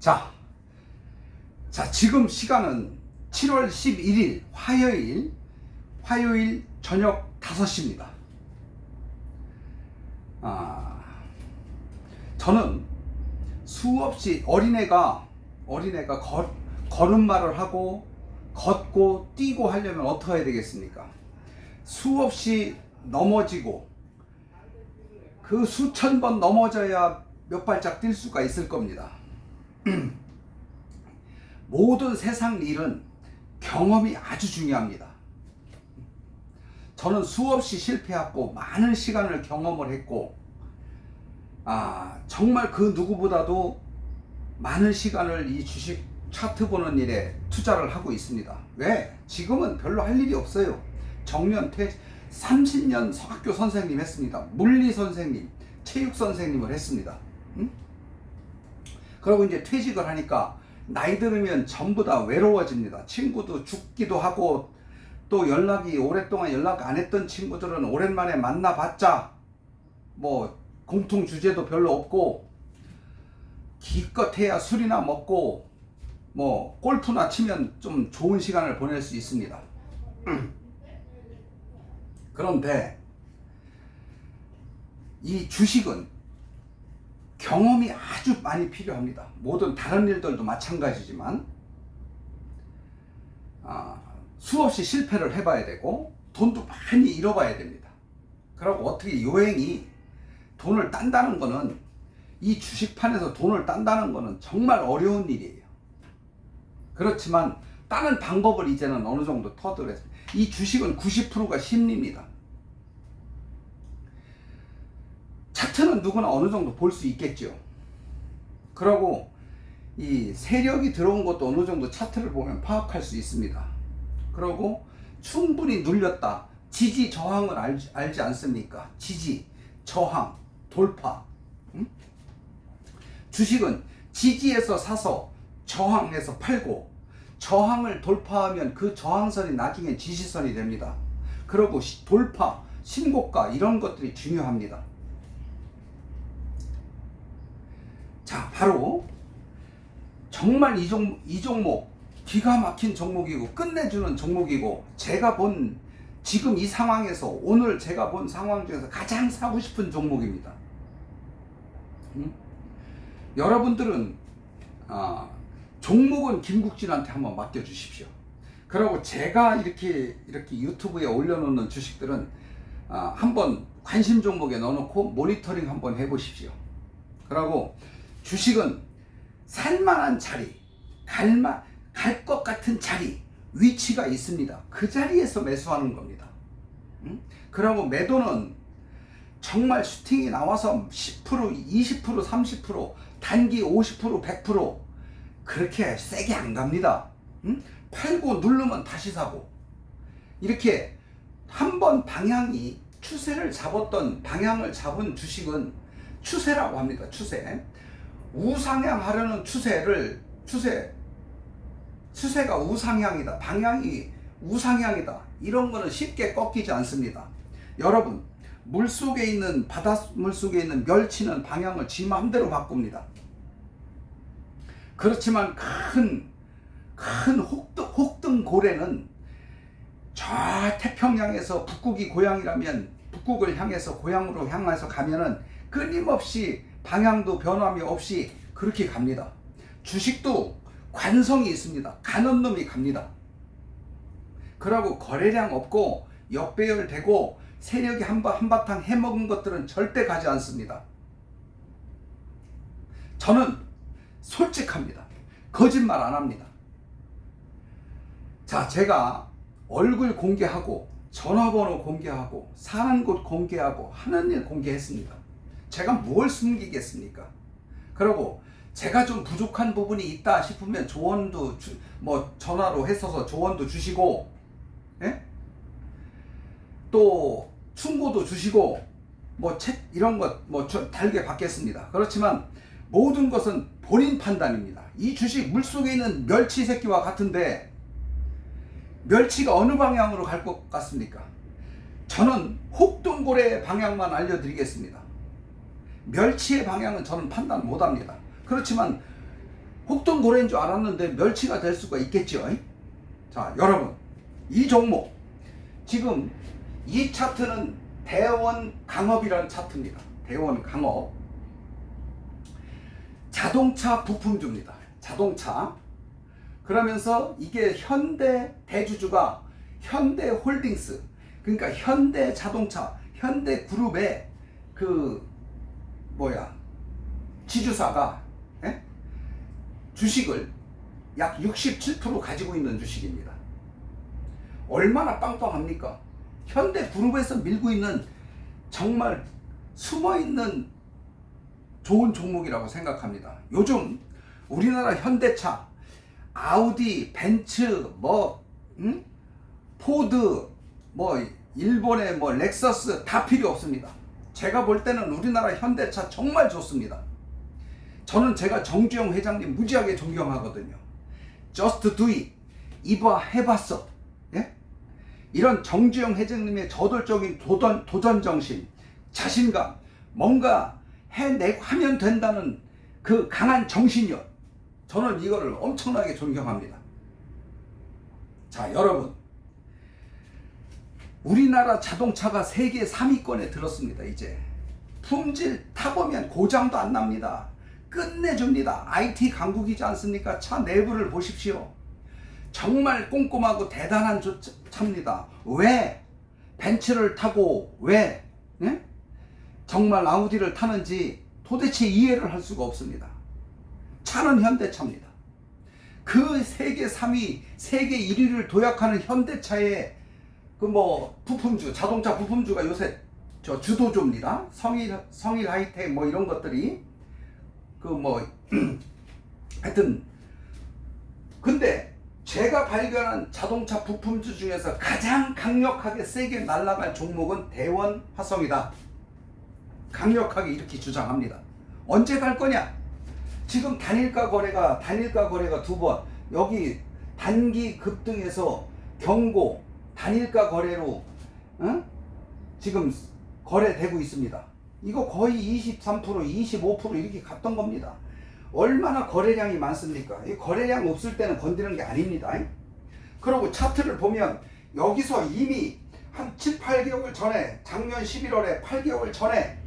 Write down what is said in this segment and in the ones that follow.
자, 지금 시간은 7월 11일 화요일 저녁 5시입니다. 저는 수없이 어린애가 걸음마를 하고 걷고 뛰고 하려면 어떻게 해야 되겠습니까? 수없이 넘어지고 그 수천 번 넘어져야 몇 발짝 뛸 수가 있을 겁니다. 모든 세상 일은 경험이 아주 중요합니다. 저는 수없이 실패하고 많은 시간을 경험을 했고 정말 그 누구보다도 많은 시간을 이 주식 차트 보는 일에 투자를 하고 있습니다. 왜? 지금은 별로 할 일이 없어요. 정년 30년 학교 선생님 했습니다. 물리 선생님, 체육 선생님을 했습니다. 그리고 이제 퇴직을 하니까 나이 들으면 전부 다 외로워집니다. 친구도 죽기도 하고, 또 오랫동안 연락 안 했던 친구들은 오랜만에 만나봤자 뭐 공통 주제도 별로 없고, 기껏해야 술이나 먹고 뭐 골프나 치면 좀 좋은 시간을 보낼 수 있습니다. 그런데 이 주식은 경험이 아주 많이 필요합니다. 모든 다른 일들도 마찬가지지만 수없이 실패를 해봐야 되고 돈도 많이 잃어봐야 됩니다. 그리고 어떻게 요행이 돈을 딴다는 거는, 이 주식판에서 돈을 딴다는 거는 정말 어려운 일이에요. 그렇지만 따는 방법을 이제는 어느 정도 터득했습니다. 이 주식은 90%가 심리입니다. 차트는 누구나 어느 정도 볼 수 있겠죠. 그리고 이 세력이 들어온 것도 어느 정도 차트를 보면 파악할 수 있습니다. 그리고 충분히 눌렸다, 지지 저항을 알지 않습니까? 지지, 저항, 돌파. 주식은 지지에서 사서 저항에서 팔고, 저항을 돌파하면 그 저항선이 나중에 지지선이 됩니다. 그리고 돌파, 신고가 이런 것들이 중요합니다. 자, 바로 정말 이 종목 기가 막힌 종목이고 끝내주는 종목이고, 제가 본 지금 이 상황에서, 오늘 제가 본 상황 중에서 가장 사고 싶은 종목입니다. 여러분들은 종목은 김국진한테 한번 맡겨주십시오. 그리고 제가 이렇게 유튜브에 올려놓는 주식들은 한번 관심 종목에 넣어놓고 모니터링 한번 해보십시오. 그리고 주식은 살만한 자리, 갈 것 같은 자리, 위치가 있습니다. 그 자리에서 매수하는 겁니다. 그리고 매도는 정말 슈팅이 나와서 10%, 20%, 30%, 단기 50%, 100% 그렇게 세게 안 갑니다. 팔고 누르면 다시 사고, 이렇게 한번 방향이 추세를 잡았던 방향을 잡은 주식은 추세라고 합니다. 우상향하려는 추세가 우상향이다, 방향이 우상향이다, 이런 거는 쉽게 꺾이지 않습니다. 여러분, 바닷물 속에 있는 멸치는 방향을 지 마음대로 바꿉니다. 그렇지만 큰 혹등고래는 저 태평양에서 북극이 고향이라면 북극을 향해서 고향으로 향해서 가면은 끊임없이 방향도 변함이 없이 그렇게 갑니다. 주식도 관성이 있습니다. 가는 놈이 갑니다. 그러고 거래량 없고 역배열되고 세력이 한바탕 해먹은 것들은 절대 가지 않습니다. 저는 솔직합니다. 거짓말 안 합니다. 자, 제가 얼굴 공개하고 전화번호 공개하고 사는 곳 공개하고 하는 일 공개했습니다. 제가 뭘 숨기겠습니까? 그리고 제가 좀 부족한 부분이 있다 싶으면 조언도 전화로 했어서 조언도 주시고, 또 충고도 주시고, 책 이런 것 달게 받겠습니다. 그렇지만 모든 것은 본인 판단입니다. 이 주식 물속에 있는 멸치 새끼와 같은데 멸치가 어느 방향으로 갈 것 같습니까? 저는 혹동고래의 방향만 알려드리겠습니다. 멸치의 방향은 저는 판단 못합니다. 그렇지만 혹등고래인 줄 알았는데 멸치가 될 수가 있겠죠. 자, 여러분, 이 종목 지금 이 차트는 대원강업이라는 차트입니다. 대원강업. 자동차 부품주입니다. 자동차. 그러면서 이게 현대 대주주가 현대홀딩스, 그러니까 현대자동차, 현대그룹의 지주사가 주식을 약 67% 가지고 있는 주식입니다. 얼마나 빵빵합니까? 현대그룹에서 밀고 있는 정말 숨어있는 좋은 종목이라고 생각합니다. 요즘 우리나라 현대차, 아우디, 벤츠, 포드, 일본의 렉서스 다 필요 없습니다. 제가 볼 때는 우리나라 현대차 정말 좋습니다. 저는 제가 정주영 회장님 무지하게 존경하거든요. Just do it. 해봤어. 예? 이런 정주영 회장님의 저돌적인 도전 정신, 자신감, 뭔가 해내면 된다는 그 강한 정신이요. 저는 이거를 엄청나게 존경합니다. 자, 여러분, 우리나라 자동차가 세계 3위권에 들었습니다. 이제 품질 타보면 고장도 안 납니다. 끝내줍니다. IT 강국이지 않습니까? 차 내부를 보십시오. 정말 꼼꼼하고 대단한 차입니다. 왜 벤츠를 타고 왜 정말 아우디를 타는지 도대체 이해를 할 수가 없습니다. 차는 현대차입니다. 그 세계 3위, 세계 1위를 도약하는 현대차의 부품주, 자동차 부품주가 요새 주도주입니다. 성일 하이텍 이런 것들이 하여튼, 근데 제가 발견한 자동차 부품주 중에서 가장 강력하게 세게 날아갈 종목은 대원화성이다. 강력하게 이렇게 주장합니다. 언제 갈 거냐? 지금 단일가 거래가 2번, 여기 단기 급등에서 경고 단일가 거래로 지금 거래되고 있습니다. 이거 거의 23%, 25% 이렇게 갔던 겁니다. 얼마나 거래량이 많습니까? 이 거래량 없을 때는 건드리는 게 아닙니다. 그리고 차트를 보면 여기서 이미 한 7, 8개월 전에, 작년 11월에 8개월 전에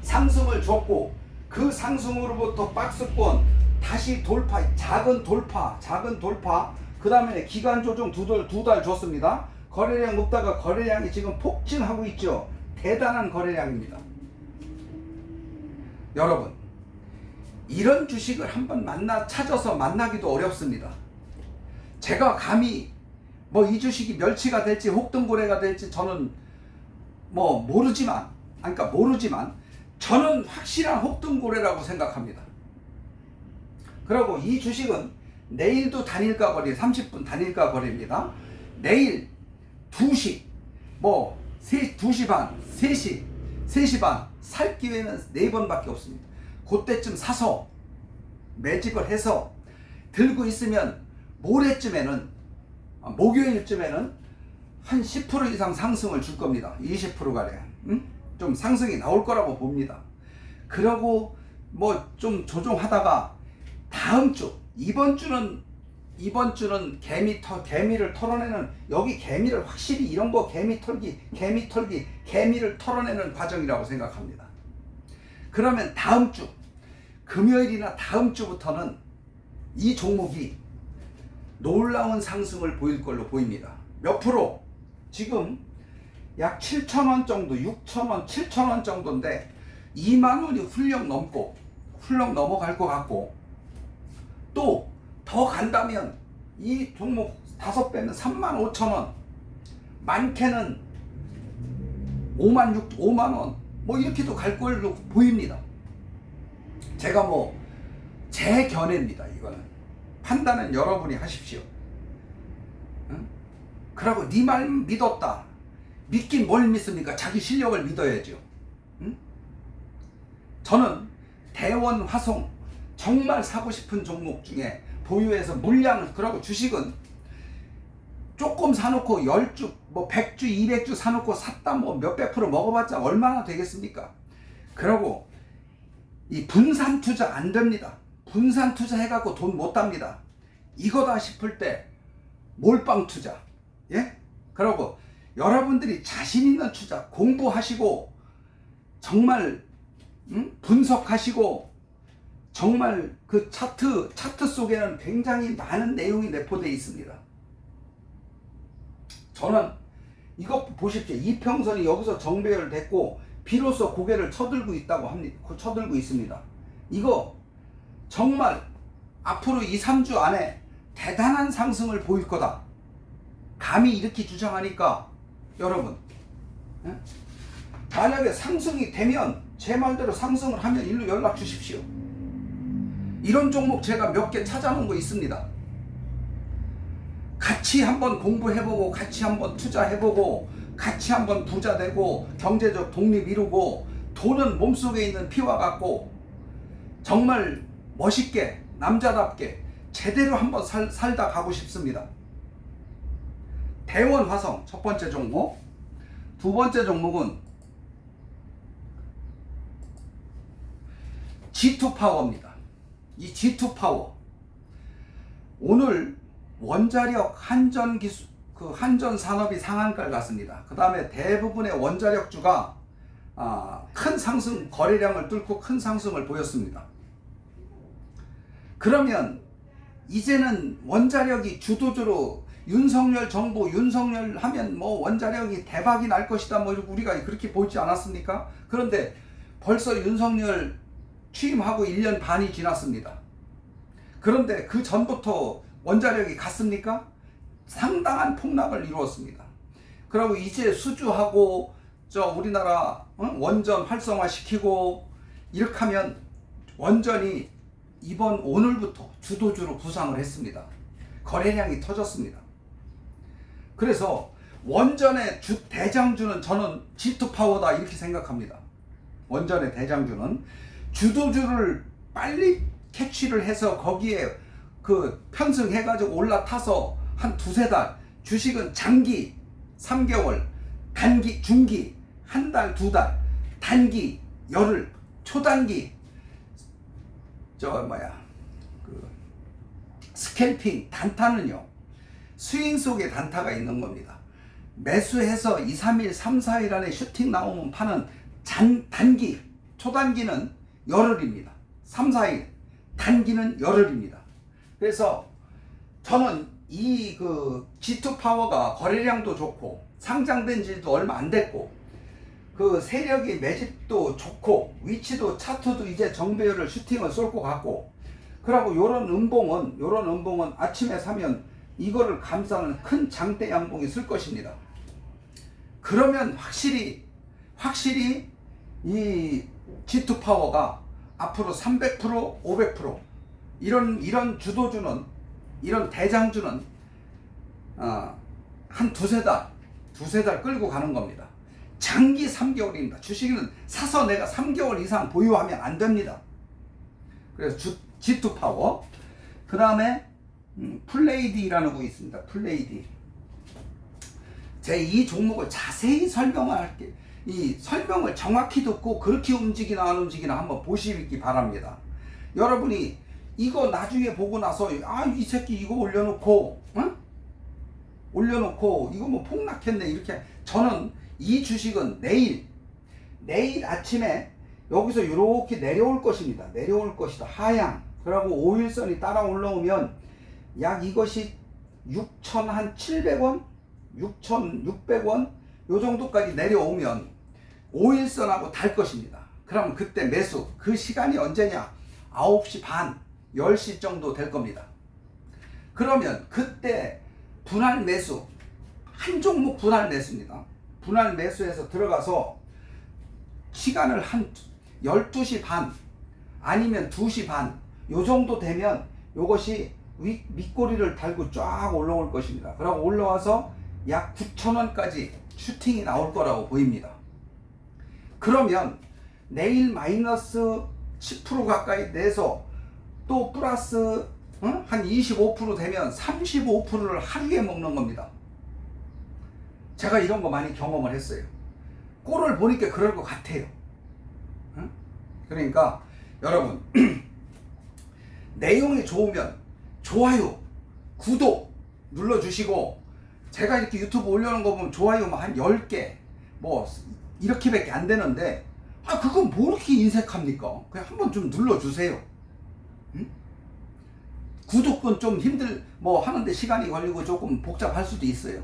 상승을 줬고, 그 상승으로부터 박스권 다시 돌파, 작은 돌파, 그 다음에 기간 조정 두 달 줬습니다. 거래량 없다가 거래량이 지금 폭증하고 있죠. 대단한 거래량입니다. 여러분, 이런 주식을 한번 찾아서 만나기도 어렵습니다. 제가 감히 이 주식이 멸치가 될지 혹등고래가 될지 저는 모르지만 저는 확실한 혹등고래라고 생각합니다. 그리고 이 주식은 내일도 단일가 거래, 30분 단일가 거래입니다. 내일 2시, 2시 반, 3시 반 살 기회는 4번밖에 없습니다. 그때쯤 사서 매집을 해서 들고 있으면 모레쯤에는, 목요일쯤에는 한 10% 이상 상승을 줄 겁니다. 20%가량. 좀 상승이 나올 거라고 봅니다. 그러고 좀 조정하다가 다음 주, 이번 주는 개미를 털어내는, 여기 개미를 확실히 이런 거 개미를 털어내는 과정이라고 생각합니다. 그러면 다음 주 금요일이나 다음 주부터는 이 종목이 놀라운 상승을 보일 걸로 보입니다. 몇 프로? 지금 약 7,000원 정도, 6,000원, 7,000원 정도인데 20,000원이 훌쩍 넘어갈 것 같고, 또 더 간다면 이 종목 5배면 35,000원, 많게는 56,000원, 5만원 이렇게도 갈 걸로 보입니다. 제가 제 견해입니다. 이거는 판단은 여러분이 하십시오. 그러고 네 말 믿었다. 믿긴 뭘 믿습니까? 자기 실력을 믿어야죠. 저는 대원화성 정말 사고 싶은 종목 중에 보유해서 물량을, 그러고 주식은 조금 사놓고 10주, 100주, 200주 사놓고 샀다 몇백 프로 먹어봤자 얼마나 되겠습니까? 그러고 이 분산 투자 안 됩니다. 분산 투자 해갖고 돈 못 답니다. 이거다 싶을 때 몰빵 투자. 예? 그리고 여러분들이 자신 있는 투자 공부하시고 정말 분석하시고 정말 그 차트 속에는 굉장히 많은 내용이 내포되어 있습니다. 저는 이거 보십시오. 이평선이 여기서 정배열됐고 비로소 고개를 쳐들고 있다고 합니다. 쳐들고 있습니다. 이거 정말 앞으로 2, 3주 안에 대단한 상승을 보일 거다. 감히 이렇게 주장하니까 여러분, 만약에 상승이 되면 제 말대로 상승을 하면 일로 연락 주십시오. 이런 종목 제가 몇 개 찾아놓은 거 있습니다. 같이 한번 공부해보고 같이 한번 투자해보고 같이 한번 부자 되고 경제적 독립 이루고 돈은 몸속에 있는 피와 같고 정말 멋있게 남자답게 제대로 한번 살다 가고 싶습니다. 대원화성 첫 번째 종목. 두 번째 종목은 G2파워입니다. 이 G2파워 오늘 원자력 한전 기술 한전 산업이 상한가를 갔습니다. 그 다음에 대부분의 원자력주가 큰 상승 거래량을 뚫고 큰 상승을 보였습니다. 그러면 이제는 원자력이 주도주로 윤석열 정부 윤석열 하면 뭐 원자력이 대박이 날 것이다 뭐 우리가 그렇게 보지 않았습니까? 그런데 벌써 윤석열 취임하고 1년 반이 지났습니다. 그런데 그 전부터 원자력이 갔습니까? 상당한 폭락을 이루었습니다. 그리고 이제 수주하고 우리나라 원전 활성화시키고 이렇게 하면 원전이 오늘부터 주도주로 부상을 했습니다. 거래량이 터졌습니다. 그래서 원전의 대장주는 저는 G2파워다 이렇게 생각합니다. 원전의 대장주는 주도주를 빨리 캐치를 해서 거기에 편승해가지고 올라타서 한 두세 달, 주식은 장기 3개월, 단기, 중기 한 달, 두 달, 단기 열흘, 초단기 스캘핑 단타는요 스윙 속에 단타가 있는 겁니다. 매수해서 2, 3일, 3, 4일 안에 슈팅 나오면 파는 단기, 초단기는 열흘입니다. 3, 4일, 단기는 열흘입니다. 그래서 저는 이 G2파워가 거래량도 좋고 상장된 지도 얼마 안 됐고 세력이 매집도 좋고 위치도 차트도 이제 정배열을 슈팅을 쏠 것 같고 그러고 요런 음봉은 아침에 사면 이거를 감싸는 큰 장대 양봉이 쓸 것입니다. 그러면 확실히 이 G2파워가 앞으로 300%, 500% 이런 주도주는 이런 대장주는 한 두세 달 끌고 가는 겁니다. 장기 3개월입니다. 주식은 사서 내가 3개월 이상 보유하면 안 됩니다. 그래서 G2파워. 그 다음에 플레이디라는 거 있습니다. 플레이디. 제가 이 종목을 자세히 설명을 할게요. 이 설명을 정확히 듣고 그렇게 움직이나 안 움직이나 한번 보시기 바랍니다. 여러분이 이거 나중에 보고 나서 이 새끼 이거 올려놓고 이거 뭐 폭락했네 이렇게. 저는 이 주식은 내일 아침에 여기서 이렇게 내려올 것입니다. 내려올 것이다. 하향. 그리고 5일선이 따라 올라오면 약 이것이 6,700원 6,600원 요 정도까지 내려오면 5일선하고 달 것입니다. 그럼 그때 매수. 그 시간이 언제냐? 9시 반 10시 정도 될 겁니다. 그러면 그때 분할 매수, 한 종목 분할 매수입니다. 분할 매수해서 들어가서 시간을 한 12시 반 아니면 2시 반 요 정도 되면 요것이 밑꼬리를 달고 쫙 올라올 것입니다. 그리고 올라와서 약 9,000원까지 슈팅이 나올 거라고 보입니다. 그러면 내일 마이너스 10% 가까이 내서 또 플러스 한 25% 되면 35%를 하루에 먹는 겁니다. 제가 이런 거 많이 경험을 했어요. 꼴을 보니까 그럴 것 같아요. 그러니까 여러분 내용이 좋으면 좋아요, 구독 눌러주시고, 제가 이렇게 유튜브 올려놓은 거 보면 좋아요 한 10개 뭐 이렇게밖에 안 되는데, 그건 뭐 이렇게 인색합니까? 그냥 한번 좀 눌러주세요. 응? 구독은 좀 뭐 하는데 시간이 걸리고 조금 복잡할 수도 있어요.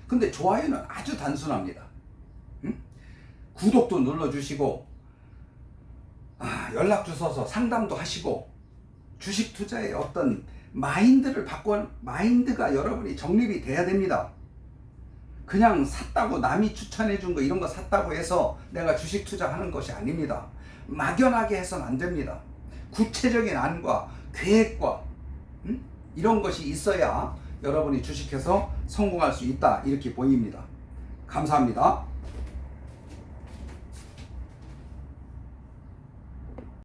근데 좋아요는 아주 단순합니다. 응? 구독도 눌러주시고, 연락 주셔서 상담도 하시고, 주식 투자의 어떤 마인드가 여러분이 정립이 돼야 됩니다. 그냥 샀다고, 남이 추천해 준 거 이런 거 샀다고 해서 내가 주식 투자하는 것이 아닙니다. 막연하게 해서는 안 됩니다. 구체적인 안과 계획과 이런 것이 있어야 여러분이 주식해서 성공할 수 있다, 이렇게 보입니다. 감사합니다.